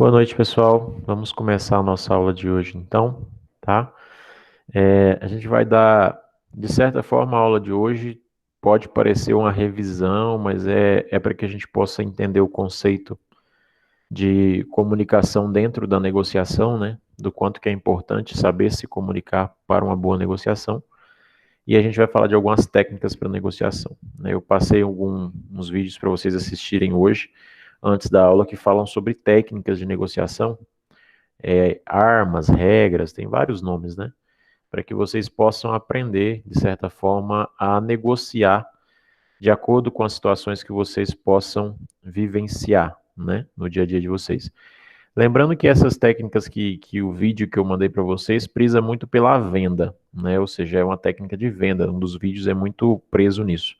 Boa noite, pessoal. Vamos começar a nossa aula de hoje, então, tá? A gente vai dar, de certa forma, a aula de hoje pode parecer uma revisão, mas é para que a gente possa entender o conceito de comunicação dentro da negociação, né? Do quanto que é importante saber se comunicar para uma boa negociação. E a gente vai falar de algumas técnicas para negociação, né? Eu passei uns vídeos para vocês assistirem hoje, antes da aula, que falam sobre técnicas de negociação, armas, regras, tem vários nomes, né? Para que vocês possam aprender, de certa forma, a negociar de acordo com as situações que vocês possam vivenciar, né? No dia a dia de vocês. Lembrando que essas técnicas que o vídeo que eu mandei para vocês prisa muito pela venda, né? Ou seja, é uma técnica de venda. Um dos vídeos é muito preso nisso.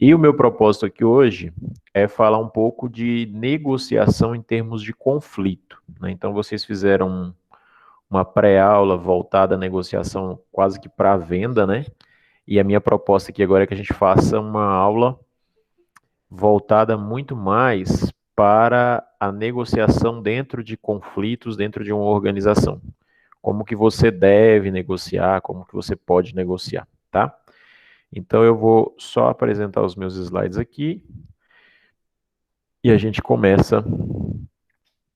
E o meu propósito aqui hoje é falar um pouco de negociação em termos de conflito, né? Então, vocês fizeram uma pré-aula voltada à negociação quase que para venda, né? E a minha proposta aqui agora é que a gente faça uma aula voltada muito mais para a negociação dentro de conflitos, dentro de uma organização. Como que você deve negociar, como que você pode negociar, tá? Então eu vou só apresentar os meus slides aqui e a gente começa,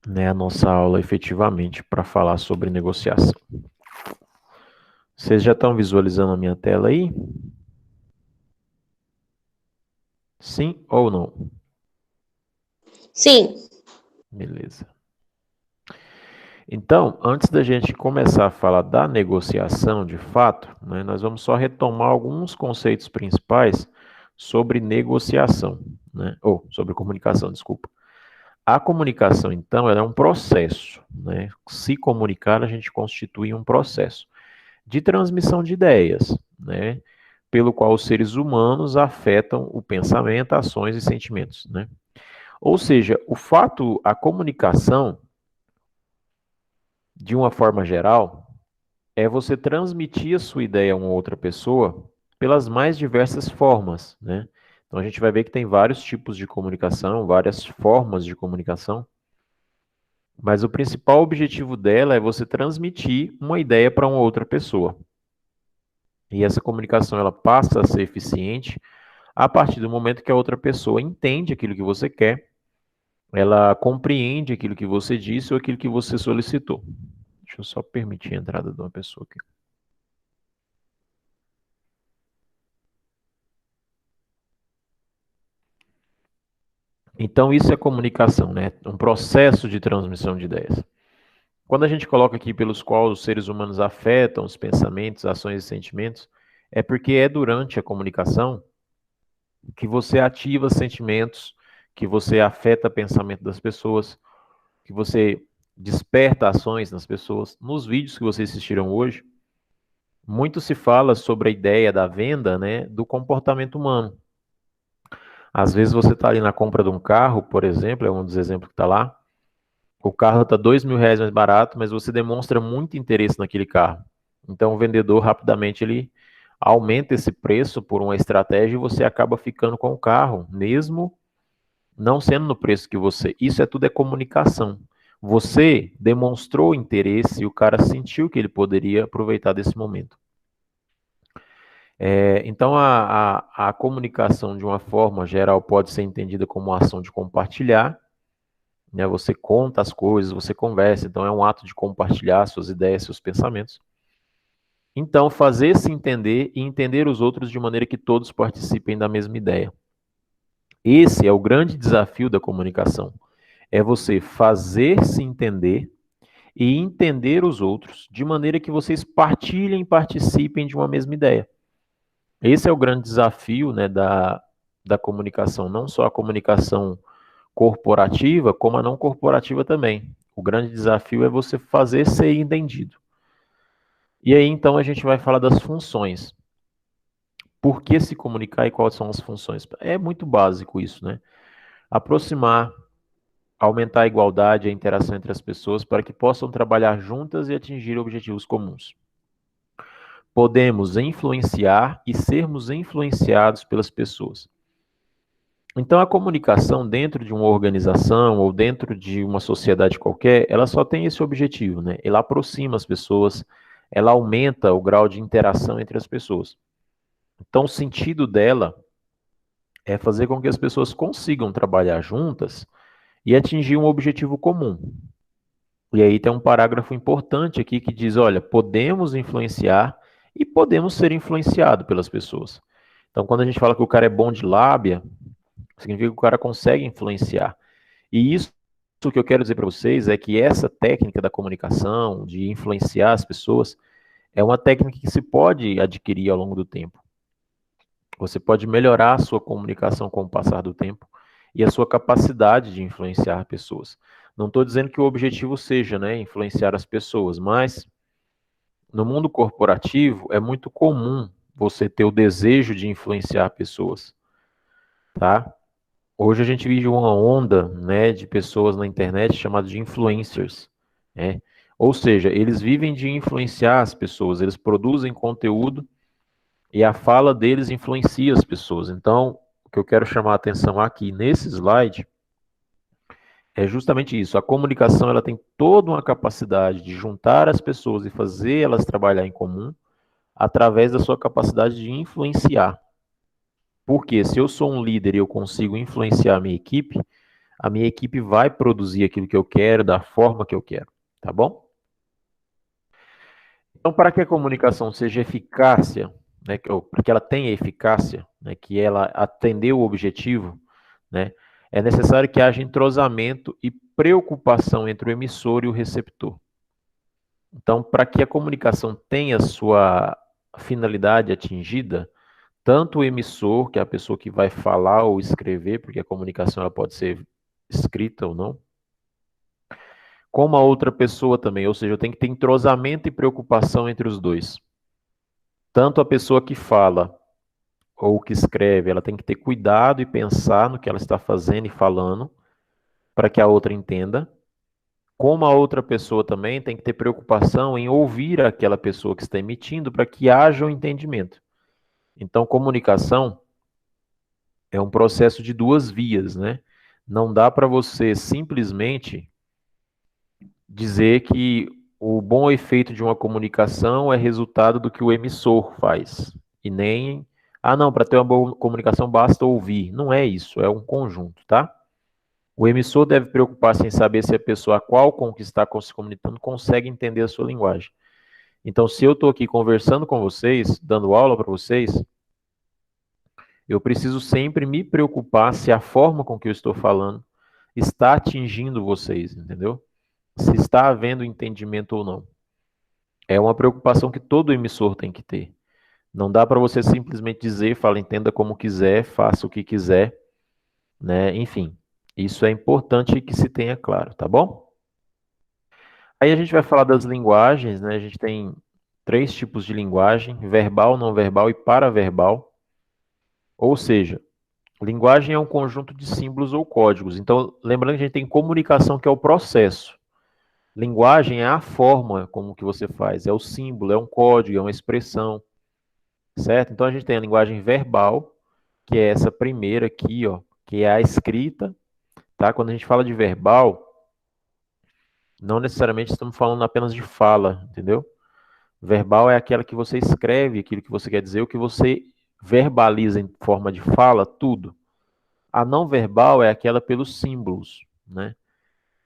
né, a nossa aula efetivamente para falar sobre negociação. Vocês já estão visualizando a minha tela aí? Sim ou não? Sim. Beleza. Então, antes da gente começar a falar da negociação de fato, né, nós vamos só retomar alguns conceitos principais sobre negociação, né, ou sobre comunicação, desculpa. A comunicação, então, ela é um processo, né? Se comunicar, a gente constitui um processo de transmissão de ideias, né? Pelo qual os seres humanos afetam o pensamento, ações e sentimentos, né? Ou seja, a comunicação, de uma forma geral, é você transmitir a sua ideia a uma outra pessoa pelas mais diversas formas, né? Então a gente vai ver que tem vários tipos de comunicação, várias formas de comunicação, mas o principal objetivo dela é você transmitir uma ideia para uma outra pessoa. E essa comunicação ela passa a ser eficiente a partir do momento que a outra pessoa entende aquilo que você quer, ela compreende aquilo que você disse ou aquilo que você solicitou. Deixa eu só permitir a entrada de uma pessoa aqui. Então, isso é comunicação, né? Um processo de transmissão de ideias. Quando a gente coloca aqui pelos quais os seres humanos afetam os pensamentos, ações e sentimentos, é porque é durante a comunicação que você ativa sentimentos, que você afeta o pensamento das pessoas, que você desperta ações nas pessoas. Nos vídeos que vocês assistiram hoje, muito se fala sobre a ideia da venda, né, do comportamento humano. Às vezes você está ali na compra de um carro, por exemplo, é um dos exemplos que está lá. O carro está R$ 2.000 mais barato, mas você demonstra muito interesse naquele carro. Então o vendedor rapidamente ele aumenta esse preço por uma estratégia e você acaba ficando com o carro, mesmo não sendo no preço que você. Isso tudo é comunicação. Você demonstrou interesse e o cara sentiu que ele poderia aproveitar desse momento. Então, a comunicação, de uma forma geral, pode ser entendida como uma ação de compartilhar, né? Você conta as coisas, você conversa, então é um ato de compartilhar suas ideias, seus pensamentos. Então, fazer-se entender e entender os outros de maneira que todos participem da mesma ideia. Esse é o grande desafio da comunicação. É você fazer-se entender e entender os outros de maneira que vocês partilhem e participem de uma mesma ideia. Esse é o grande desafio, né, da comunicação, não só a comunicação corporativa, como a não corporativa também. O grande desafio é você fazer ser entendido. E aí, então, a gente vai falar das funções. Por que se comunicar e quais são as funções? É muito básico isso, né? Aproximar, aumentar a igualdade e a interação entre as pessoas para que possam trabalhar juntas e atingir objetivos comuns. Podemos influenciar e sermos influenciados pelas pessoas. Então, a comunicação dentro de uma organização ou dentro de uma sociedade qualquer, ela só tem esse objetivo, né? Ela aproxima as pessoas, ela aumenta o grau de interação entre as pessoas. Então, o sentido dela é fazer com que as pessoas consigam trabalhar juntas e atingir um objetivo comum. E aí tem um parágrafo importante aqui que diz, olha, podemos influenciar e podemos ser influenciados pelas pessoas. Então, quando a gente fala que o cara é bom de lábia, significa que o cara consegue influenciar. E isso que eu quero dizer para vocês é que essa técnica da comunicação, de influenciar as pessoas, é uma técnica que se pode adquirir ao longo do tempo. Você pode melhorar a sua comunicação com o passar do tempo e a sua capacidade de influenciar pessoas. Não estou dizendo que o objetivo seja, né, influenciar as pessoas, mas no mundo corporativo é muito comum você ter o desejo de influenciar pessoas, tá? Hoje a gente vive uma onda, né, de pessoas na internet chamadas de influencers, né? Ou seja, eles vivem de influenciar as pessoas, eles produzem conteúdo e a fala deles influencia as pessoas. Então, o que eu quero chamar a atenção aqui nesse slide é justamente isso. A comunicação ela tem toda uma capacidade de juntar as pessoas e fazer elas trabalhar em comum através da sua capacidade de influenciar. Porque se eu sou um líder e eu consigo influenciar a minha equipe vai produzir aquilo que eu quero, da forma que eu quero, tá bom? Então, para que a comunicação seja eficácia, né, para que ela tenha eficácia, né, que ela atendeu o objetivo, né, é necessário que haja entrosamento e preocupação entre o emissor e o receptor. Então, para que a comunicação tenha sua finalidade atingida, tanto o emissor, que é a pessoa que vai falar ou escrever, porque a comunicação ela pode ser escrita ou não, como a outra pessoa também, ou seja, eu tenho que ter entrosamento e preocupação entre os dois. Tanto a pessoa que fala ou que escreve, ela tem que ter cuidado e pensar no que ela está fazendo e falando, para que a outra entenda, como a outra pessoa também tem que ter preocupação em ouvir aquela pessoa que está emitindo, para que haja um entendimento. Então, comunicação é um processo de duas vias, né? Não dá para você simplesmente dizer que o bom efeito de uma comunicação é resultado do que o emissor faz. E nem, ah, não, para ter uma boa comunicação basta ouvir. Não é isso, é um conjunto, tá? O emissor deve preocupar-se em saber se a pessoa a qual com que está se comunicando consegue entender a sua linguagem. Então, se eu estou aqui conversando com vocês, dando aula para vocês, eu preciso sempre me preocupar se a forma com que eu estou falando está atingindo vocês, entendeu? Se está havendo entendimento ou não. É uma preocupação que todo emissor tem que ter. Não dá para você simplesmente dizer, fala, entenda como quiser, faça o que quiser, né? Enfim, isso é importante que se tenha claro, tá bom? Aí a gente vai falar das linguagens, né? A gente tem três tipos de linguagem: verbal, não verbal e paraverbal. Ou seja, linguagem é um conjunto de símbolos ou códigos. Então, lembrando que a gente tem comunicação, que é o processo. Linguagem é a forma como que você faz, é o símbolo, é um código, é uma expressão, certo? Então a gente tem a linguagem verbal, que é essa primeira aqui, ó, que é a escrita, tá? Quando a gente fala de verbal, não necessariamente estamos falando apenas de fala, entendeu? Verbal é aquela que você escreve, aquilo que você quer dizer, o que você verbaliza em forma de fala, tudo. A não verbal é aquela pelos símbolos, né?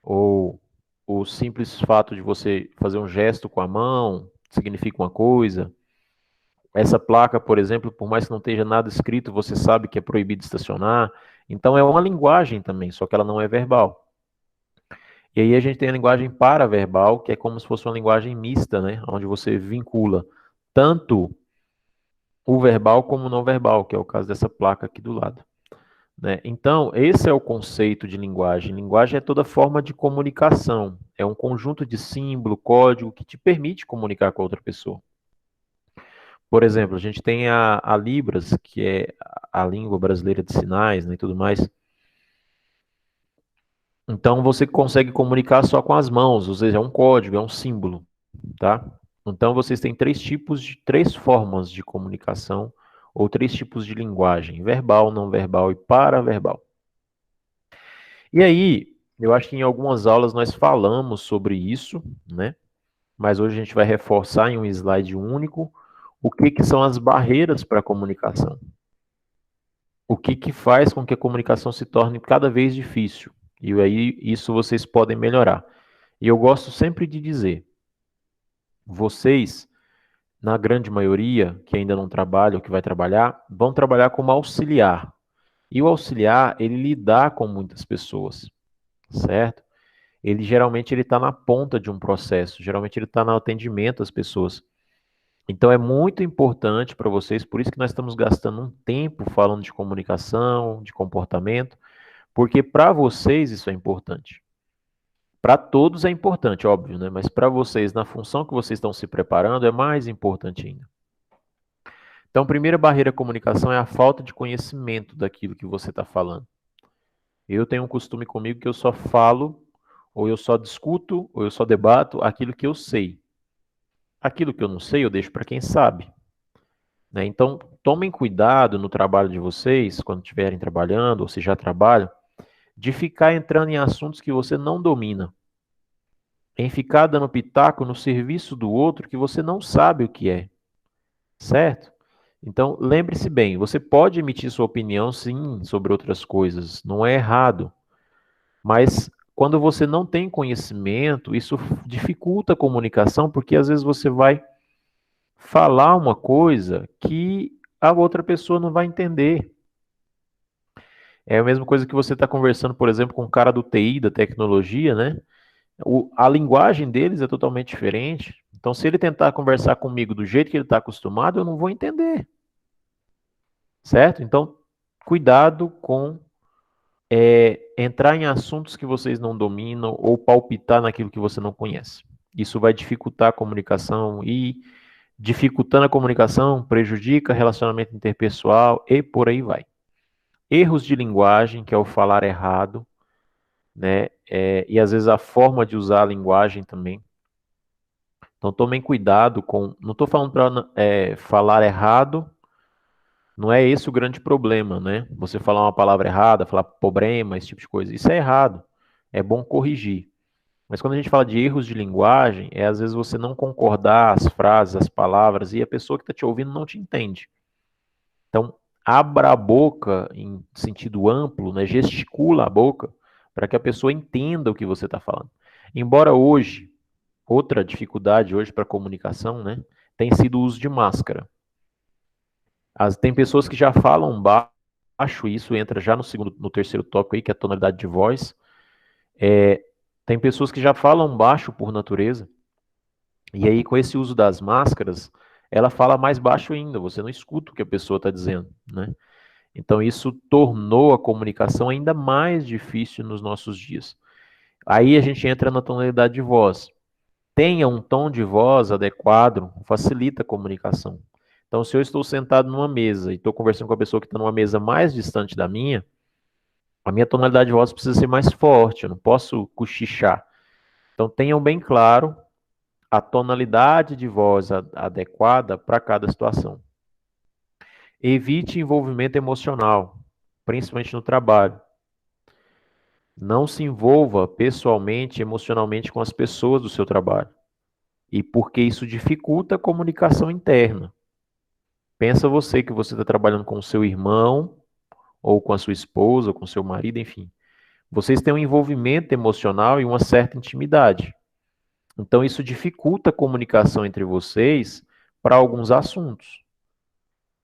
Ou o simples fato de você fazer um gesto com a mão significa uma coisa. Essa placa, por exemplo, por mais que não esteja nada escrito, você sabe que é proibido estacionar. Então é uma linguagem também, só que ela não é verbal. E aí a gente tem a linguagem paraverbal, que é como se fosse uma linguagem mista, né? Onde você vincula tanto o verbal como o não verbal, que é o caso dessa placa aqui do lado. Né? Então, esse é o conceito de linguagem. Linguagem é toda forma de comunicação. É um conjunto de símbolo, código que te permite comunicar com a outra pessoa. Por exemplo, a gente tem a Libras, que é a língua brasileira de sinais, né, e tudo mais. Então, você consegue comunicar só com as mãos, ou seja, é um código, é um símbolo, tá? Então, vocês têm três formas de comunicação ou 3 tipos de linguagem: verbal, não verbal e paraverbal. E aí, eu acho que em algumas aulas nós falamos sobre isso, né? Mas hoje a gente vai reforçar em um slide único o que que são as barreiras para a comunicação. O que que faz com que a comunicação se torne cada vez difícil. E aí isso vocês podem melhorar. E eu gosto sempre de dizer, vocês, na grande maioria, que ainda não trabalham, que vai trabalhar, vão trabalhar como auxiliar. E o auxiliar, ele lidar com muitas pessoas, certo? Ele geralmente ele está na ponta de um processo, geralmente ele está no atendimento às pessoas. Então é muito importante para vocês, por isso que nós estamos gastando um tempo falando de comunicação, de comportamento, porque para vocês isso é importante. Para todos é importante, óbvio, né? Mas para vocês, na função que vocês estão se preparando, é mais importante ainda. Então, a primeira barreira à comunicação é a falta de conhecimento daquilo que você está falando. Eu tenho um costume comigo que eu só falo, ou eu só discuto, ou eu só debato aquilo que eu sei. Aquilo que eu não sei, eu deixo para quem sabe. Né? Então, tomem cuidado no trabalho de vocês, quando estiverem trabalhando, ou se já trabalham, de ficar entrando em assuntos que você não domina. Em ficar dando pitaco no serviço do outro que você não sabe o que é. Certo? Então, lembre-se bem, você pode emitir sua opinião, sim, sobre outras coisas, não é errado. Mas quando você não tem conhecimento, isso dificulta a comunicação, porque às vezes você vai falar uma coisa que a outra pessoa não vai entender. É a mesma coisa que você está conversando, por exemplo, com um cara do TI, da tecnologia, né? A linguagem deles é totalmente diferente. Então, se ele tentar conversar comigo do jeito que ele está acostumado, eu não vou entender. Certo? Então, cuidado com entrar em assuntos que vocês não dominam ou palpitar naquilo que você não conhece. Isso vai dificultar a comunicação e, dificultando a comunicação, prejudica relacionamento interpessoal e por aí vai. Erros de linguagem, que é o falar errado, né? E às vezes a forma de usar a linguagem também. Então tomem cuidado com. Não estou falando para falar errado, não é esse o grande problema, né? Você falar uma palavra errada, falar problema, esse tipo de coisa. Isso é errado. É bom corrigir. Mas quando a gente fala de erros de linguagem, é às vezes você não concordar as frases, as palavras, e a pessoa que está te ouvindo não te entende. Então, abra a boca em sentido amplo, né? Gesticula a boca, para que a pessoa entenda o que você está falando. Embora hoje, outra dificuldade hoje para a comunicação, né, tem sido o uso de máscara. Tem pessoas que já falam baixo, e isso entra já no terceiro tópico aí, que é a tonalidade de voz. Tem pessoas que já falam baixo por natureza, e aí com esse uso das máscaras, ela fala mais baixo ainda, você não escuta o que a pessoa está dizendo, né? Então isso tornou a comunicação ainda mais difícil nos nossos dias. Aí a gente entra na tonalidade de voz. Tenha um tom de voz adequado, facilita a comunicação. Então, se eu estou sentado numa mesa e estou conversando com a pessoa que está numa mesa mais distante da minha, a minha tonalidade de voz precisa ser mais forte, eu não posso cochichar. Então, tenham bem claro a tonalidade de voz adequada para cada situação. Evite envolvimento emocional, principalmente no trabalho. Não se envolva pessoalmente, emocionalmente com as pessoas do seu trabalho. E porque isso dificulta a comunicação interna. Pensa você que você está trabalhando com o seu irmão, ou com a sua esposa, ou com o seu marido, enfim. Vocês têm um envolvimento emocional e uma certa intimidade. Então, isso dificulta a comunicação entre vocês para alguns assuntos,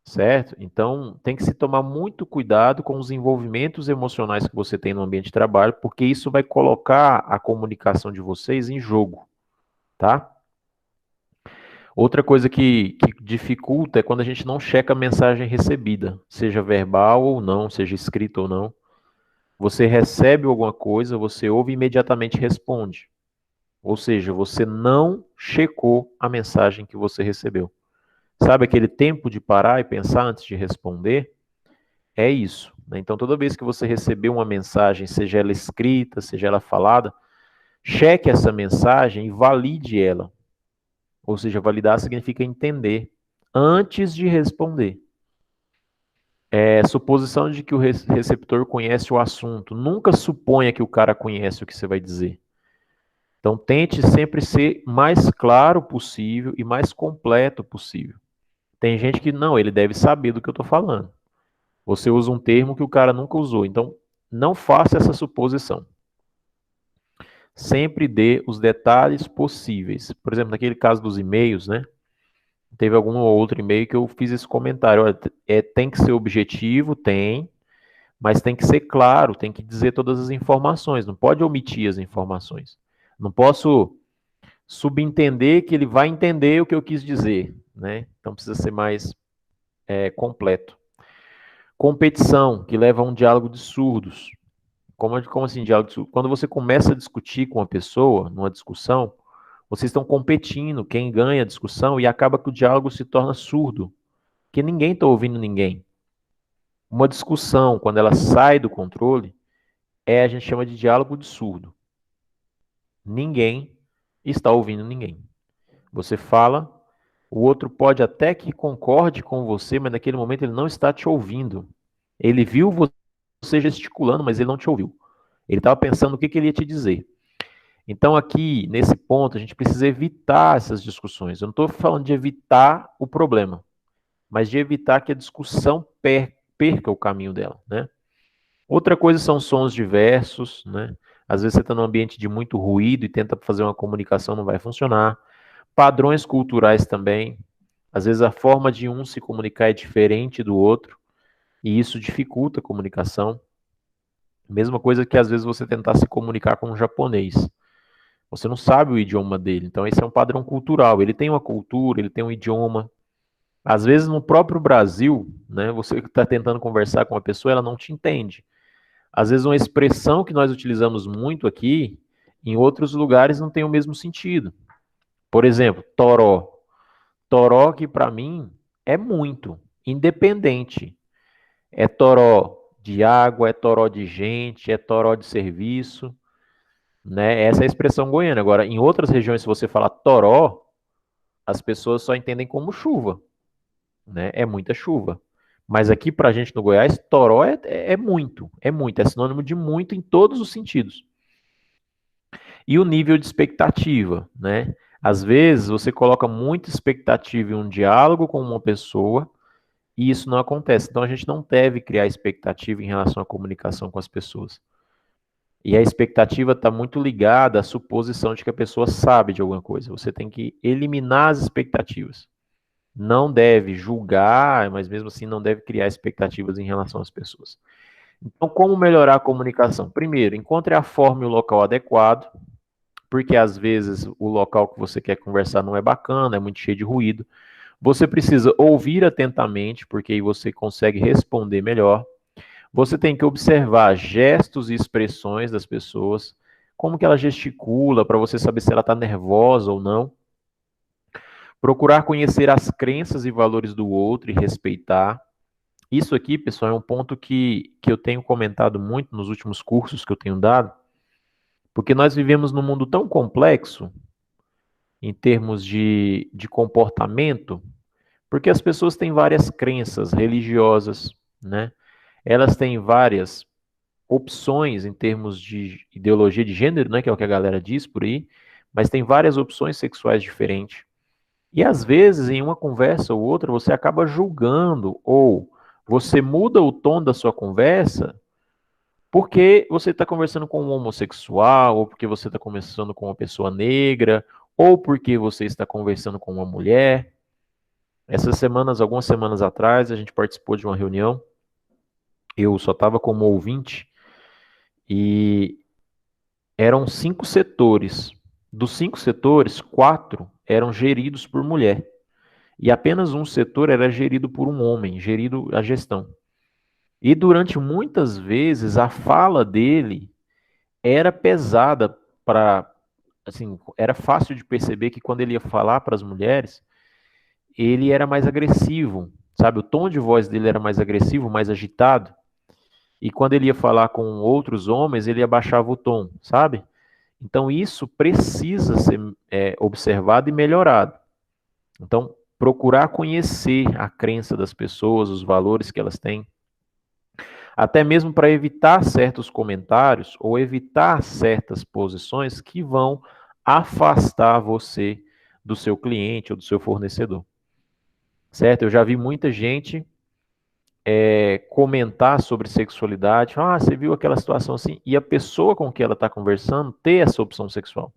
certo? Então, tem que se tomar muito cuidado com os envolvimentos emocionais que você tem no ambiente de trabalho, porque isso vai colocar a comunicação de vocês em jogo, tá? Outra coisa que dificulta é quando a gente não checa a mensagem recebida, seja verbal ou não, seja escrita ou não. Você recebe alguma coisa, você ouve e imediatamente responde. Ou seja, você não checou a mensagem que você recebeu. Sabe aquele tempo de parar e pensar antes de responder? É isso, né? Então, toda vez que você receber uma mensagem, seja ela escrita, seja ela falada, cheque essa mensagem e valide ela. Ou seja, validar significa entender antes de responder. suposição de que o receptor conhece o assunto. Nunca suponha que o cara conhece o que você vai dizer. Então, tente sempre ser mais claro possível e mais completo possível. Tem gente que não, ele deve saber do que eu estou falando. Você usa um termo que o cara nunca usou. Então, não faça essa suposição. Sempre dê os detalhes possíveis. Por exemplo, naquele caso dos e-mails, né? Teve algum ou outro e-mail que eu fiz esse comentário. Olha, tem que ser objetivo, tem, mas tem que ser claro, tem que dizer todas as informações, não pode omitir as informações. Não posso subentender que ele vai entender o que eu quis dizer, né? Então precisa ser mais completo. Competição, que leva a um diálogo de surdos. Como assim diálogo de surdos? Quando você começa a discutir com uma pessoa, numa discussão, vocês estão competindo, quem ganha a discussão, e acaba que o diálogo se torna surdo, porque ninguém está ouvindo ninguém. Uma discussão, quando ela sai do controle, a gente chama de diálogo de surdo. Ninguém está ouvindo ninguém. Você fala, o outro pode até que concorde com você, mas naquele momento ele não está te ouvindo. Ele viu você gesticulando, mas ele não te ouviu. Ele estava pensando o que ele ia te dizer. Então, aqui, nesse ponto, a gente precisa evitar essas discussões. Eu não estou falando de evitar o problema, mas de evitar que a discussão perca o caminho dela, né? Outra coisa são sons diversos, né? Às vezes você está num ambiente de muito ruído e tenta fazer uma comunicação, não vai funcionar. Padrões culturais também. Às vezes a forma de um se comunicar é diferente do outro, e isso dificulta a comunicação. Mesma coisa que às vezes você tentar se comunicar com um japonês. Você não sabe o idioma dele, então esse é um padrão cultural. Ele tem uma cultura, ele tem um idioma. Às vezes no próprio Brasil, né, você está tentando conversar com uma pessoa, ela não te entende. Às vezes uma expressão que nós utilizamos muito aqui, em outros lugares não tem o mesmo sentido. Por exemplo, toró. Toró que para mim é muito, independente. É toró de água, é toró de gente, é toró de serviço, né? Essa é a expressão goiana. Agora, em outras regiões, se você falar toró, as pessoas só entendem como chuva, né? É muita chuva. Mas aqui pra gente no Goiás, toró é muito, é sinônimo de muito em todos os sentidos. E o nível de expectativa, né? Às vezes você coloca muita expectativa em um diálogo com uma pessoa e isso não acontece. Então a gente não deve criar expectativa em relação à comunicação com as pessoas. E a expectativa está muito ligada à suposição de que a pessoa sabe de alguma coisa. Você tem que eliminar as expectativas. Não deve julgar, mas mesmo assim não deve criar expectativas em relação às pessoas. Então, como melhorar a comunicação? Primeiro, encontre a forma e o local adequado, porque às vezes o local que você quer conversar não é bacana, é muito cheio de ruído. Você precisa ouvir atentamente, porque aí você consegue responder melhor. Você tem que observar gestos e expressões das pessoas, como que ela gesticula, para você saber se ela está nervosa ou não. Procurar conhecer as crenças e valores do outro e respeitar. Isso aqui, pessoal, é um ponto que eu tenho comentado muito nos últimos cursos que eu tenho dado, porque nós vivemos num mundo tão complexo, em termos de comportamento, porque as pessoas têm várias crenças religiosas, né? Elas têm várias opções em termos de ideologia de gênero, né, que é o que a galera diz por aí, mas tem várias opções sexuais diferentes. E às vezes, em uma conversa ou outra, você acaba julgando ou você muda o tom da sua conversa porque você está conversando com um homossexual, ou porque você está conversando com uma pessoa negra, ou porque você está conversando com uma mulher. Essas semanas, algumas semanas atrás, a gente participou de uma reunião, eu só estava como ouvinte, e eram 5 setores. Dos 5 setores, 4 eram geridos por mulher. E apenas um setor era gerido por um homem, gerido a gestão. E durante muitas vezes a fala dele era pesada para, assim, era fácil de perceber que quando ele ia falar para as mulheres, ele era mais agressivo, sabe? O tom de voz dele era mais agressivo, mais agitado. E quando ele ia falar com outros homens, ele abaixava o tom, sabe? Então, isso precisa ser observado e melhorado. Então, procurar conhecer a crença das pessoas, os valores que elas têm. Até mesmo para evitar certos comentários ou evitar certas posições que vão afastar você do seu cliente ou do seu fornecedor. Certo? Eu já vi muita gente comentar sobre sexualidade. Ah, você viu aquela situação assim? E a pessoa com que ela está conversando ter essa opção sexual.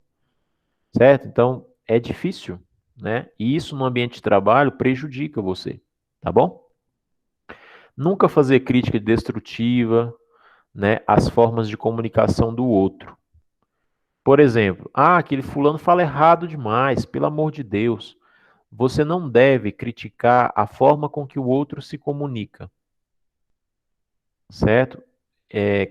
Certo? Então, é difícil, né? E isso no ambiente de trabalho prejudica você, tá bom? Nunca fazer crítica destrutiva, né, às formas de comunicação do outro. Por exemplo, aquele fulano fala errado demais, pelo amor de Deus. Você não deve criticar a forma com que o outro se comunica, certo?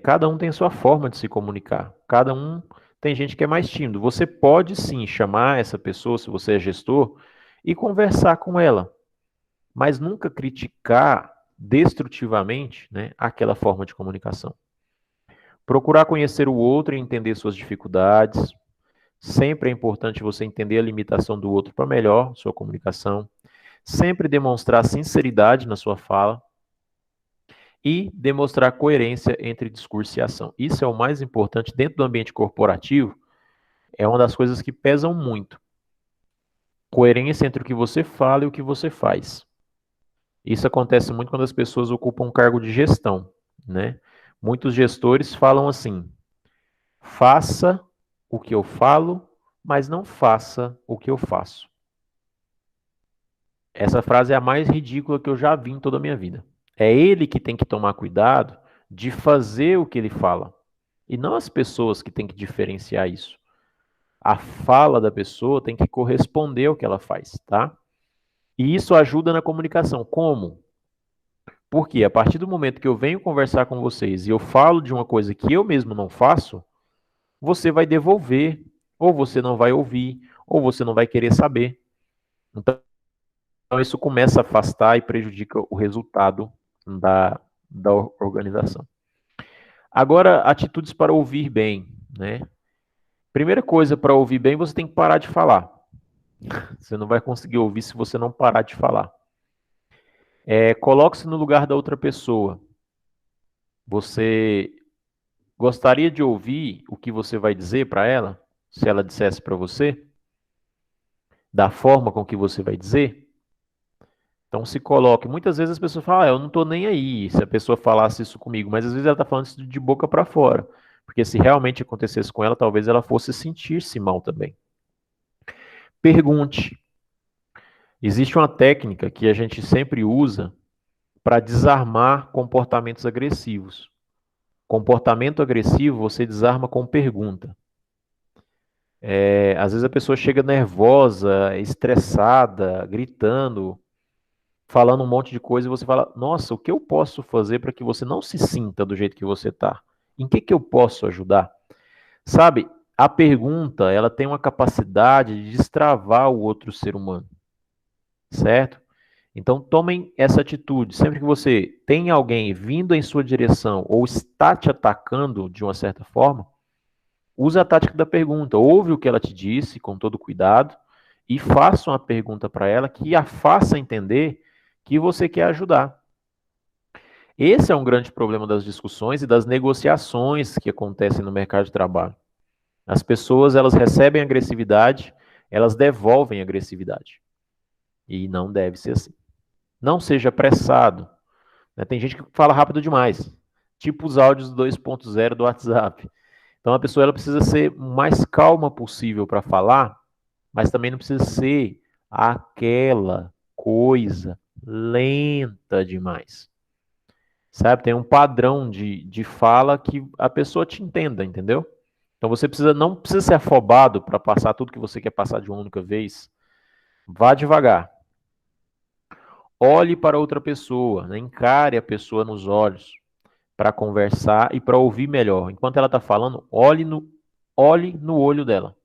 Cada um tem sua forma de se comunicar. Cada um tem gente que é mais tímido. Você pode sim chamar essa pessoa, se você é gestor, e conversar com ela, mas nunca criticar destrutivamente, né, aquela forma de comunicação. Procurar conhecer o outro e entender suas dificuldades. Sempre é importante você entender a limitação do outro para melhor sua comunicação. Sempre demonstrar sinceridade na sua fala e demonstrar coerência entre discurso e ação. Isso é o mais importante dentro do ambiente corporativo, é uma das coisas que pesam muito. Coerência entre o que você fala e o que você faz. Isso acontece muito quando as pessoas ocupam um cargo de gestão, né? Muitos gestores falam assim: faça o que eu falo, mas não faça o que eu faço. Essa frase é a mais ridícula que eu já vi em toda a minha vida. É ele que tem que tomar cuidado de fazer o que ele fala, e não as pessoas que têm que diferenciar isso. A fala da pessoa tem que corresponder ao que ela faz, tá? E isso ajuda na comunicação. Como? Porque a partir do momento que eu venho conversar com vocês e eu falo de uma coisa que eu mesmo não faço, você vai devolver, ou você não vai ouvir, ou você não vai querer saber. Então, isso começa a afastar e prejudica o resultado da organização. Agora, atitudes para ouvir bem, né? Primeira coisa, para ouvir bem, você tem que parar de falar. Você não vai conseguir ouvir se você não parar de falar. Coloque-se no lugar da outra pessoa. Você gostaria de ouvir o que você vai dizer para ela? Se ela dissesse para você? Da forma com que você vai dizer? Então se coloque. Muitas vezes as pessoas falam, eu não estou nem aí se a pessoa falasse isso comigo, mas às vezes ela está falando isso de boca para fora. Porque se realmente acontecesse com ela, talvez ela fosse sentir-se mal também. Pergunte. Existe uma técnica que a gente sempre usa para desarmar comportamentos agressivos. Comportamento agressivo você desarma com pergunta. Às vezes a pessoa chega nervosa, estressada, gritando, falando um monte de coisa e você fala, nossa, o que eu posso fazer para que você não se sinta do jeito que você está? Em que eu posso ajudar? Sabe, a pergunta, ela tem uma capacidade de destravar o outro ser humano, certo? Então tomem essa atitude. Sempre que você tem alguém vindo em sua direção ou está te atacando de uma certa forma, use a tática da pergunta. Ouve o que ela te disse com todo cuidado e faça uma pergunta para ela que a faça entender que você quer ajudar. Esse é um grande problema das discussões e das negociações que acontecem no mercado de trabalho. As pessoas, elas recebem agressividade, elas devolvem agressividade. E não deve ser assim. Não seja apressado. Né? Tem gente que fala rápido demais, tipo os áudios 2.0 do WhatsApp. Então a pessoa ela precisa ser o mais calma possível para falar, mas também não precisa ser aquela coisa lenta demais. Sabe? Tem um padrão de fala que a pessoa te entenda, entendeu? Então você não precisa ser afobado para passar tudo que você quer passar de uma única vez. Vá devagar. Olhe para outra pessoa, né? Encare a pessoa nos olhos para conversar e para ouvir melhor. Enquanto ela está falando, olhe no olho dela,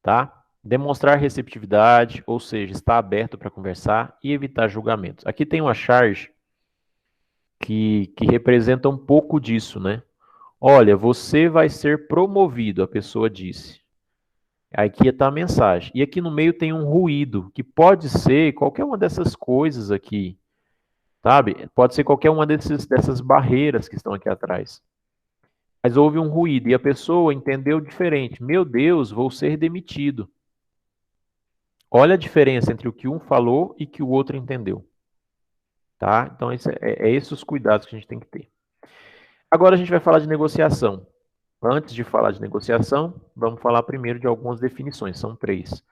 tá? Demonstrar receptividade, ou seja, estar aberto para conversar e evitar julgamentos. Aqui tem uma charge que representa um pouco disso, né? Olha, você vai ser promovido, a pessoa disse. Aqui está a mensagem. E aqui no meio tem um ruído, que pode ser qualquer uma dessas coisas aqui. sabe? Pode ser qualquer uma dessas barreiras que estão aqui atrás. Mas houve um ruído e a pessoa entendeu diferente. Meu Deus, vou ser demitido. Olha a diferença entre o que um falou e que o outro entendeu, tá? Então, esses os cuidados que a gente tem que ter. Agora a gente vai falar de negociação. Antes de falar de negociação, vamos falar primeiro de algumas definições, são 3.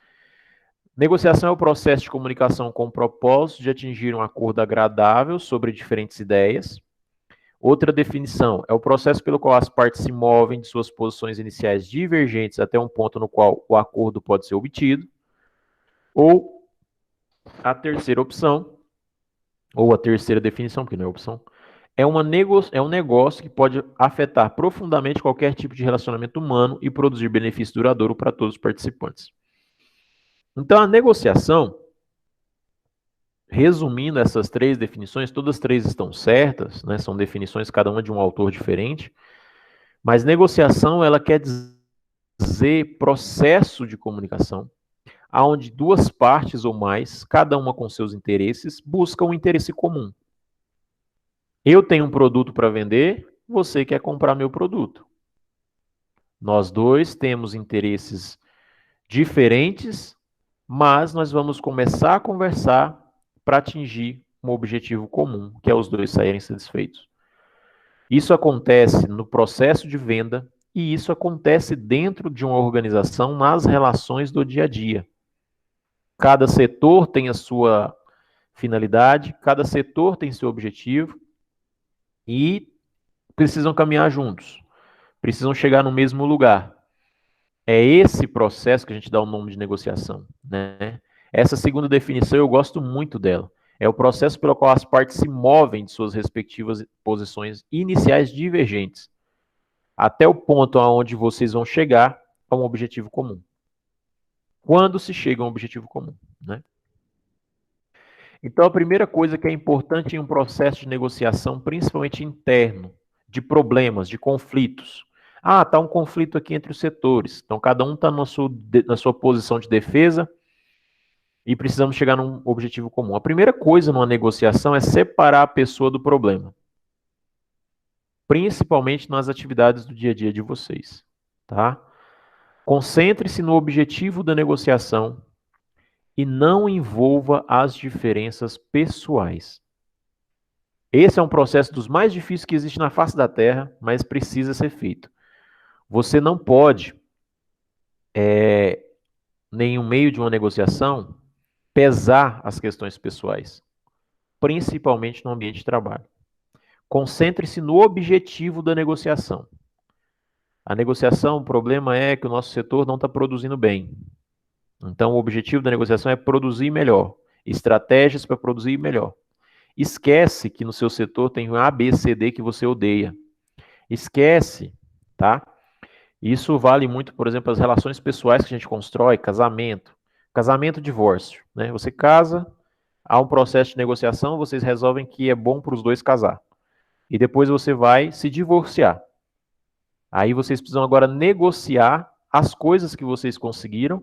Negociação é o processo de comunicação com o propósito de atingir um acordo agradável sobre diferentes ideias. Outra definição é o processo pelo qual as partes se movem de suas posições iniciais divergentes até um ponto no qual o acordo pode ser obtido. Ou a terceira opção, ou a terceira definição, porque não é opção, é um negócio que pode afetar profundamente qualquer tipo de relacionamento humano e produzir benefício duradouro para todos os participantes. Então, a negociação, resumindo essas 3 definições, todas 3 estão certas, né? São definições, cada uma de um autor diferente, mas negociação, ela quer dizer processo de comunicação, onde 2 partes ou mais, cada uma com seus interesses, buscam um interesse comum. Eu tenho um produto para vender, você quer comprar meu produto. Nós 2 temos interesses diferentes, mas nós vamos começar a conversar para atingir um objetivo comum, que é os 2 saírem satisfeitos. Isso acontece no processo de venda e isso acontece dentro de uma organização nas relações do dia a dia. Cada setor tem a sua finalidade, cada setor tem seu objetivo e precisam caminhar juntos, precisam chegar no mesmo lugar. É esse processo que a gente dá o nome de negociação, né? Essa segunda definição eu gosto muito dela. É o processo pelo qual as partes se movem de suas respectivas posições iniciais divergentes, até o ponto onde vocês vão chegar a um objetivo comum. Quando se chega a um objetivo comum, né? Então, a primeira coisa que é importante em um processo de negociação, principalmente interno, de problemas, de conflitos. Ah, está um conflito aqui entre os setores. Então, cada um está na sua posição de defesa e precisamos chegar num objetivo comum. A primeira coisa numa negociação é separar a pessoa do problema, principalmente nas atividades do dia a dia de vocês, tá? Concentre-se no objetivo da negociação e não envolva as diferenças pessoais. Esse é um processo dos mais difíceis que existe na face da Terra, mas precisa ser feito. Você não pode, em um meio de uma negociação, pesar as questões pessoais, principalmente no ambiente de trabalho. Concentre-se no objetivo da negociação. A negociação, o problema é que o nosso setor não está produzindo bem. Então, o objetivo da negociação é produzir melhor, estratégias para produzir melhor. Esquece que no seu setor tem um A, B, C, D que você odeia. Esquece, tá? Isso vale muito, por exemplo, as relações pessoais que a gente constrói, casamento. Casamento, divórcio, né? Você casa, há um processo de negociação, vocês resolvem que é bom para os 2 casar. E depois você vai se divorciar. Aí vocês precisam agora negociar as coisas que vocês conseguiram.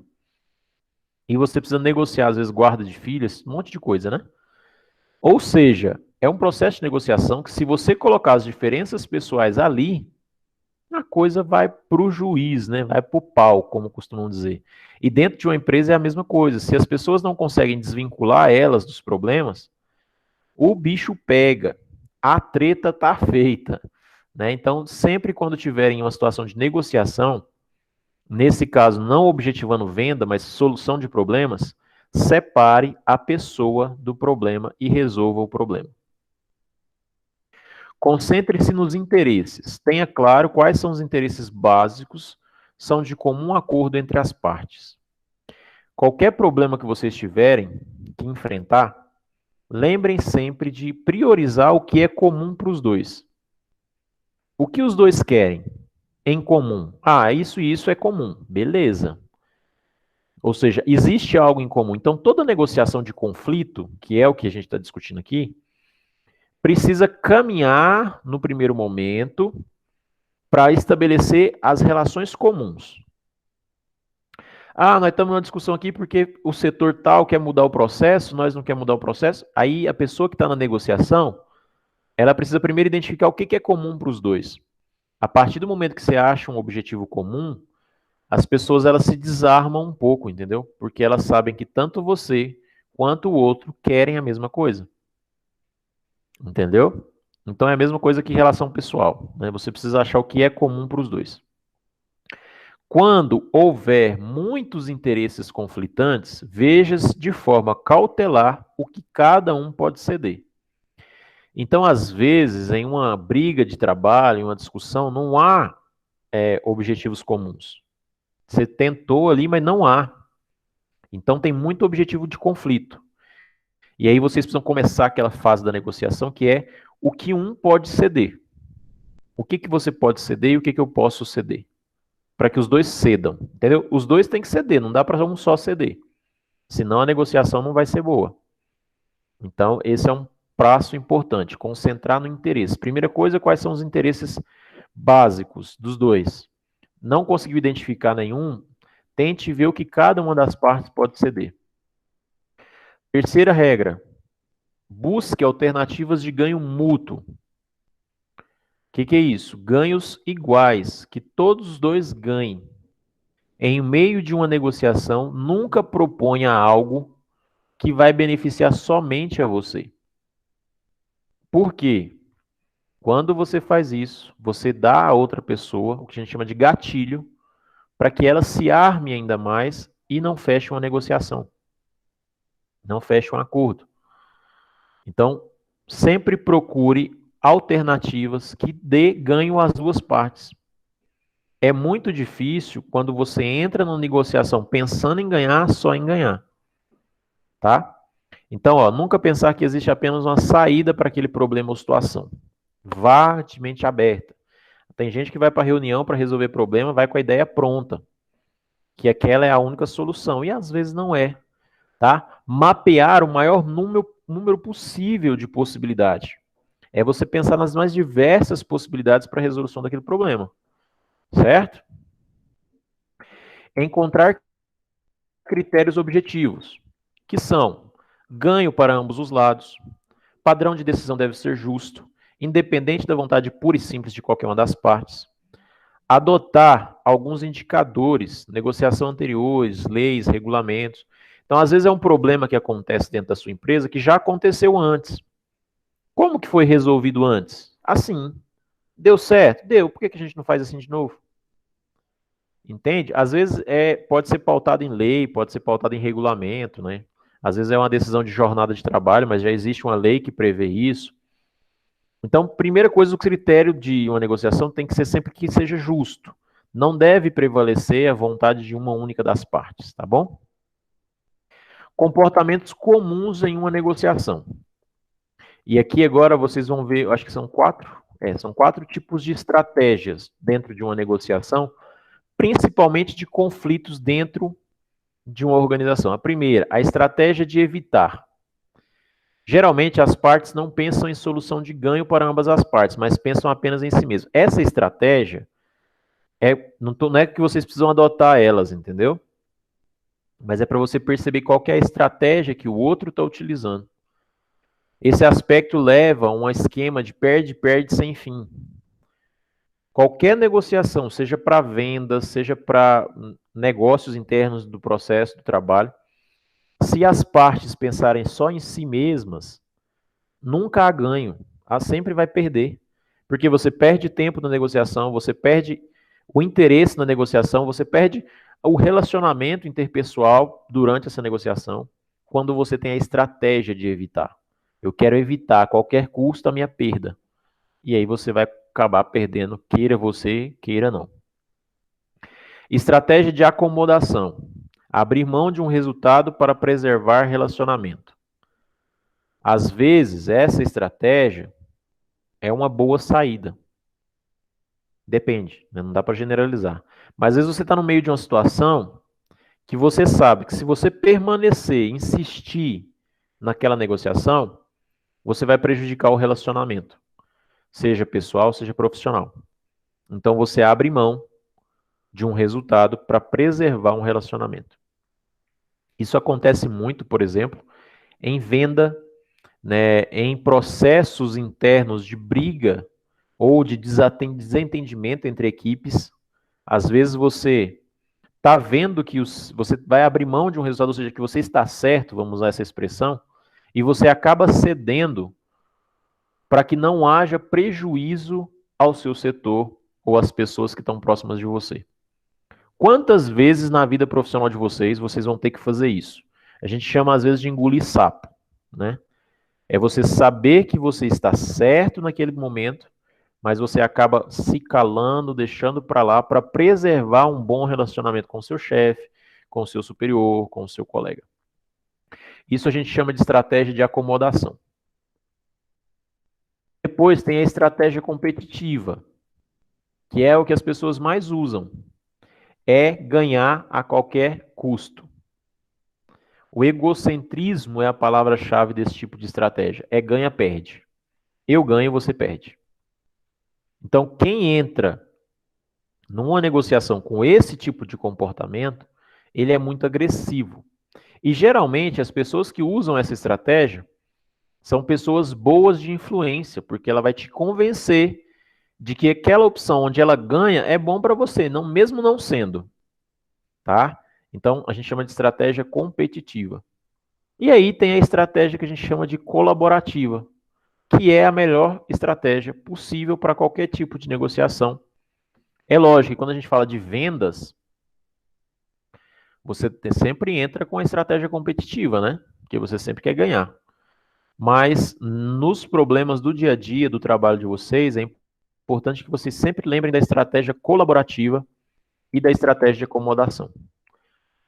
E você precisa negociar, às vezes, guarda de filhos, um monte de coisa, né? Ou seja, é um processo de negociação que, se você colocar as diferenças pessoais ali, a coisa vai para o juiz, né? Vai para o pau, como costumam dizer. E dentro de uma empresa é a mesma coisa. Se as pessoas não conseguem desvincular elas dos problemas, o bicho pega. A treta tá feita, né? Então, sempre quando tiverem uma situação de negociação, nesse caso não objetivando venda, mas solução de problemas, separe a pessoa do problema e resolva o problema. Concentre-se nos interesses. Tenha claro quais são os interesses básicos, são de comum acordo entre as partes. Qualquer problema que vocês tiverem que enfrentar, lembrem sempre de priorizar o que é comum para os 2. O que os 2 querem em comum? Ah, isso e isso é comum. Beleza. Ou seja, existe algo em comum. Então, toda negociação de conflito, que é o que a gente está discutindo aqui, precisa caminhar no primeiro momento para estabelecer as relações comuns. Ah, nós estamos numa discussão aqui porque o setor tal quer mudar o processo, nós não quer mudar o processo. Aí a pessoa que está na negociação, ela precisa primeiro identificar o que que é comum para os dois. A partir do momento que você acha um objetivo comum, as pessoas elas se desarmam um pouco, entendeu? Porque elas sabem que tanto você quanto o outro querem a mesma coisa, entendeu? Então é a mesma coisa que relação pessoal, né? Você precisa achar o que é comum para os dois. Quando houver muitos interesses conflitantes, veja de forma cautelar o que cada um pode ceder. Então, às vezes, em uma briga de trabalho, em uma discussão, não há objetivos comuns. Você tentou ali, mas não há. Então, tem muito objetivo de conflito. E aí vocês precisam começar aquela fase da negociação, que é o que um pode ceder. O que que você pode ceder e o que que eu posso ceder? Para que os dois cedam, entendeu? Os dois têm que ceder, não dá para um só ceder. Senão a negociação não vai ser boa. Então, esse é um passo importante, concentrar no interesse. Primeira coisa, quais são os interesses básicos dos dois? Não conseguiu identificar nenhum, tente ver o que cada uma das partes pode ceder. Terceira regra, busque alternativas de ganho mútuo. O que é isso? Ganhos iguais, que todos os dois ganhem. Em meio de uma negociação, nunca proponha algo que vai beneficiar somente a você. Por quê? Quando você faz isso, você dá a outra pessoa o que a gente chama de gatilho para que ela se arme ainda mais e não feche uma negociação, não feche um acordo. Então, sempre procure alternativas que dê ganho às duas partes. É muito difícil quando você entra numa negociação pensando em ganhar, só em ganhar, tá? Então, ó, nunca pensar que existe apenas uma saída para aquele problema ou situação. Vá de mente aberta. Tem gente que vai para reunião para resolver problema, vai com a ideia pronta, que aquela é a única solução, e às vezes não é, tá? Mapear o maior número possível de possibilidades. É você pensar nas mais diversas possibilidades para a resolução daquele problema, certo? Encontrar critérios objetivos, que são ganho para ambos os lados, padrão de decisão deve ser justo, independente da vontade pura e simples de qualquer uma das partes, adotar alguns indicadores, negociação anteriores, leis, regulamentos. Então, às vezes é um problema que acontece dentro da sua empresa que já aconteceu antes. Como que foi resolvido antes? Assim. Deu certo? Deu. Por que que a gente não faz assim de novo? Entende? Às vezes pode ser pautado em lei, pode ser pautado em regulamento, né? Às vezes é uma decisão de jornada de trabalho, mas já existe uma lei que prevê isso. Então, primeira coisa, o critério de uma negociação tem que ser sempre que seja justo. Não deve prevalecer a vontade de uma única das partes, tá bom? Comportamentos comuns em uma negociação. E aqui agora vocês vão ver, eu acho que são quatro tipos de estratégias dentro de uma negociação, principalmente de conflitos dentro de uma organização. A primeira, a estratégia de evitar. Geralmente as partes não pensam em solução de ganho para ambas as partes, mas pensam apenas em si mesmo. Essa estratégia não é que vocês precisam adotar elas, entendeu? Mas é para você perceber qual que é a estratégia que o outro está utilizando. Esse aspecto leva a um esquema de perde-perde sem fim. Qualquer negociação, seja para vendas, seja para negócios internos do processo do trabalho, se as partes pensarem só em si mesmas, nunca há ganho. Ela sempre vai perder. Porque você perde tempo na negociação, você perde o interesse na negociação, você perde o relacionamento interpessoal durante essa negociação, quando você tem a estratégia de evitar. Eu quero evitar a qualquer custo a minha perda. E aí você vai acabar perdendo, queira você, queira não. Estratégia de acomodação. Abrir mão de um resultado para preservar relacionamento. Às vezes, essa estratégia é uma boa saída. Depende, né? Não dá para generalizar. Mas às vezes você está no meio de uma situação que você sabe que se você permanecer, insistir naquela negociação, você vai prejudicar o relacionamento, seja pessoal, seja profissional. Então você abre mão de um resultado para preservar um relacionamento. Isso acontece muito, por exemplo, em venda, né, em processos internos de briga ou de desentendimento entre equipes. Às vezes você está vendo que você vai abrir mão de um resultado, ou seja, que você está certo, vamos usar essa expressão, e você acaba cedendo para que não haja prejuízo ao seu setor ou às pessoas que estão próximas de você. Quantas vezes na vida profissional de vocês vão ter que fazer isso? A gente chama às vezes de engolir sapo, né? É você saber que você está certo naquele momento, mas você acaba se calando, deixando para lá para preservar um bom relacionamento com o seu chefe, com o seu superior, com o seu colega. Isso a gente chama de estratégia de acomodação. Depois tem a estratégia competitiva, que é o que as pessoas mais usam. É ganhar a qualquer custo. O egocentrismo é a palavra-chave desse tipo de estratégia. É ganha-perde. Eu ganho, você perde. Então, quem entra numa negociação com esse tipo de comportamento, ele é muito agressivo. E geralmente as pessoas que usam essa estratégia são pessoas boas de influência, porque ela vai te convencer de que aquela opção onde ela ganha é bom para você, não mesmo não sendo, tá? Então a gente chama de estratégia competitiva. E aí tem a estratégia que a gente chama de colaborativa, que é a melhor estratégia possível para qualquer tipo de negociação. É lógico que quando a gente fala de vendas, você sempre entra com a estratégia competitiva, né? Porque você sempre quer ganhar. Mas nos problemas do dia a dia, do trabalho de vocês, é importante que vocês sempre lembrem da estratégia colaborativa e da estratégia de acomodação.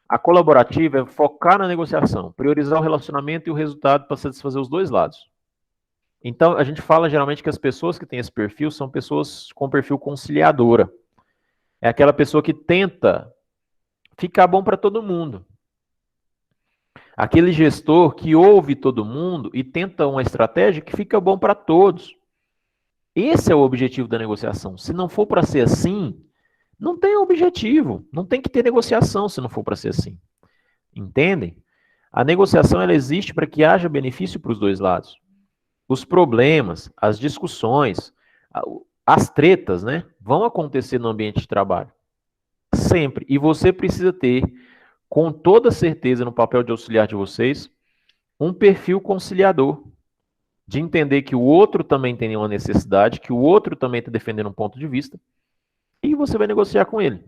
A colaborativa é focar na negociação, priorizar o relacionamento e o resultado para satisfazer os dois lados. Então, a gente fala geralmente que as pessoas que têm esse perfil são pessoas com perfil conciliadora. É aquela pessoa que tenta ficar bom para todo mundo. Aquele gestor que ouve todo mundo e tenta uma estratégia que fica bom para todos. Esse é o objetivo da negociação. Se não for para ser assim, não tem objetivo. Não tem que ter negociação se não for para ser assim. Entendem? A negociação ela existe para que haja benefício para os dois lados. Os problemas, as discussões, as tretas, né, vão acontecer no ambiente de trabalho. Sempre. E você precisa ter, com toda certeza, no papel de auxiliar de vocês, um perfil conciliador. De entender que o outro também tem uma necessidade, que o outro também está defendendo um ponto de vista, e você vai negociar com ele.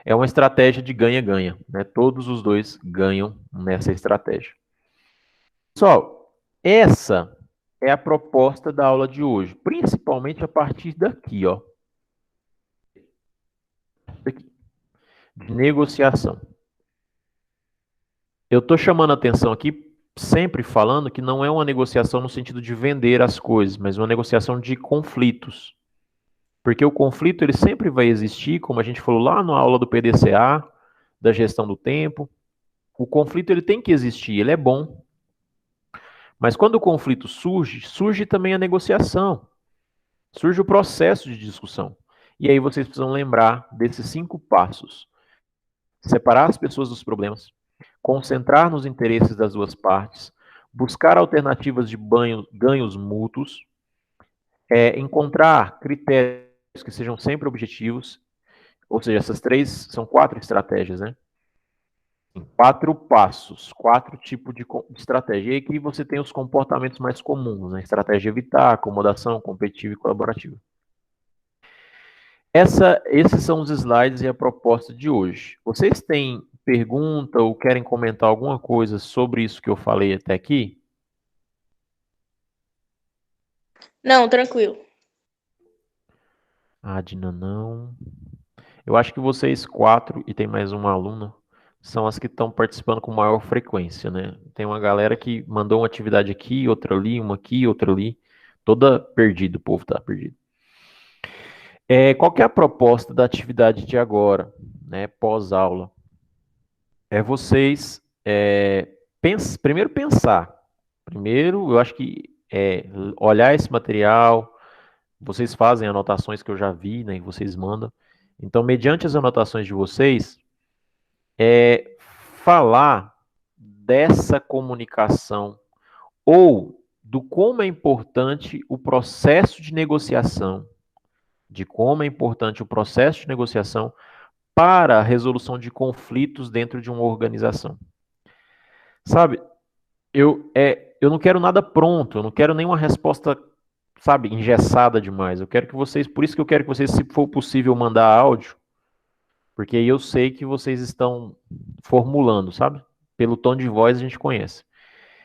É uma estratégia de ganha-ganha, né? Todos os dois ganham nessa estratégia. Pessoal, essa é a proposta da aula de hoje, principalmente a partir daqui, ó. De negociação. Eu estou chamando a atenção aqui, sempre falando que não é uma negociação no sentido de vender as coisas, mas uma negociação de conflitos. Porque o conflito ele sempre vai existir, como a gente falou lá na aula do PDCA, da gestão do tempo. O conflito ele tem que existir, ele é bom. Mas quando o conflito surge, surge também a negociação. Surge o processo de discussão. E aí vocês precisam lembrar desses 5 passos. Separar as pessoas dos problemas, concentrar nos interesses das duas partes, buscar alternativas de ganhos mútuos, encontrar critérios que sejam sempre objetivos, ou seja, essas 4 estratégias, né? 4 passos, 4 tipos de estratégia. E aqui você tem os comportamentos mais comuns, né? Estratégia evitar, acomodação, competitiva e colaborativa. Esses são os slides e a proposta de hoje. Vocês têm pergunta ou querem comentar alguma coisa sobre isso que eu falei até aqui? Não, tranquilo. Adna, não. Eu acho que vocês 4, e tem mais uma aluna, são as que estão participando com maior frequência, né? Tem uma galera que mandou uma atividade aqui, outra ali, uma aqui, outra ali. Toda perdida, o povo tá perdido. Qual que é a proposta da atividade de agora, né? Pós-aula? É vocês primeiro pensar. Primeiro, eu acho que olhar esse material, vocês fazem anotações que eu já vi, né? E vocês mandam. Então, mediante as anotações de vocês, falar dessa comunicação ou do como é importante o processo de negociação, de como é importante o processo de negociação para a resolução de conflitos dentro de uma organização. Sabe, eu não quero nada pronto, eu não quero nenhuma resposta, sabe, engessada demais. Eu quero que vocês, por isso que eu quero que vocês, se for possível, mandar áudio, porque aí eu sei que vocês estão formulando, sabe? Pelo tom de voz a gente conhece.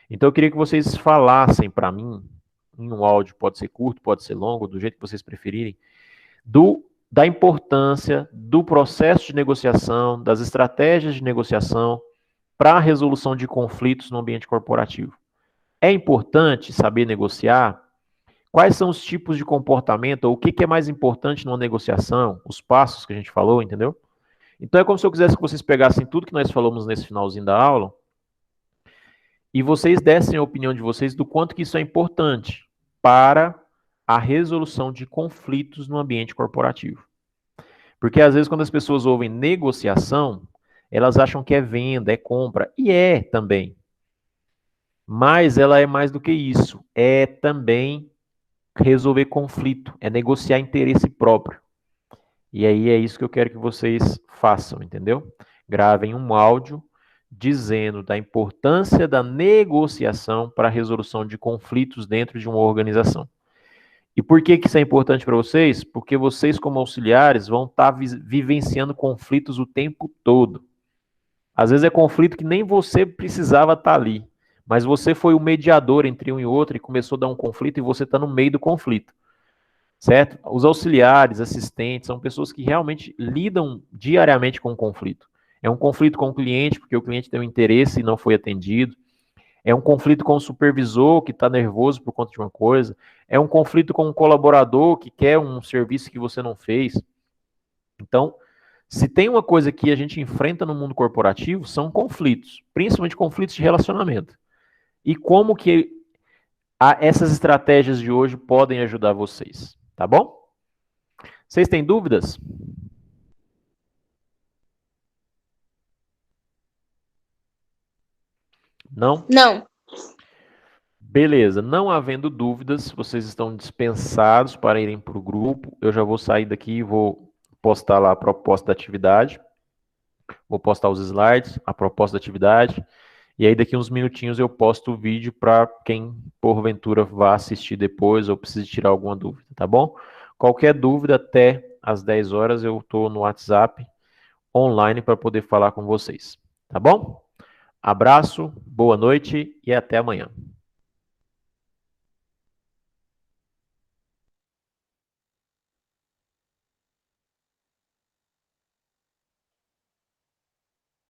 Então eu queria que vocês falassem para mim, em um áudio, pode ser curto, pode ser longo, do jeito que vocês preferirem, da importância do processo de negociação, das estratégias de negociação para a resolução de conflitos no ambiente corporativo. É importante saber negociar? Quais são os tipos de comportamento, ou o que é mais importante numa negociação, os passos que a gente falou, entendeu? Então é como se eu quisesse que vocês pegassem tudo que nós falamos nesse finalzinho da aula e vocês dessem a opinião de vocês do quanto que isso é importante para a resolução de conflitos no ambiente corporativo. Porque às vezes quando as pessoas ouvem negociação, elas acham que é venda, é compra, e é também. Mas ela é mais do que isso, é também resolver conflito, é negociar interesse próprio. E aí é isso que eu quero que vocês façam, entendeu? Gravem um áudio dizendo da importância da negociação para a resolução de conflitos dentro de uma organização. E por que isso é importante para vocês? Porque vocês, como auxiliares, vão estar vivenciando conflitos o tempo todo. Às vezes é conflito que nem você precisava estar ali, mas você foi o mediador entre um e outro e começou a dar um conflito e você está no meio do conflito, certo? Os auxiliares, assistentes, são pessoas que realmente lidam diariamente com o conflito. É um conflito com o cliente, porque o cliente tem um interesse e não foi atendido. É um conflito com o supervisor que está nervoso por conta de uma coisa. É um conflito com um colaborador que quer um serviço que você não fez. Então, se tem uma coisa que a gente enfrenta no mundo corporativo, são conflitos, principalmente conflitos de relacionamento. E como que essas estratégias de hoje podem ajudar vocês, tá bom? Vocês têm dúvidas? Não? Não. Beleza, não havendo dúvidas, vocês estão dispensados para irem para o grupo. Eu já vou sair daqui e vou postar lá a proposta da atividade. Vou postar os slides, a proposta da atividade. E aí daqui uns minutinhos eu posto o vídeo para quem porventura vá assistir depois ou precise tirar alguma dúvida, tá bom? Qualquer dúvida até às 10 horas eu estou no WhatsApp online para poder falar com vocês, tá bom? Abraço, boa noite e até amanhã.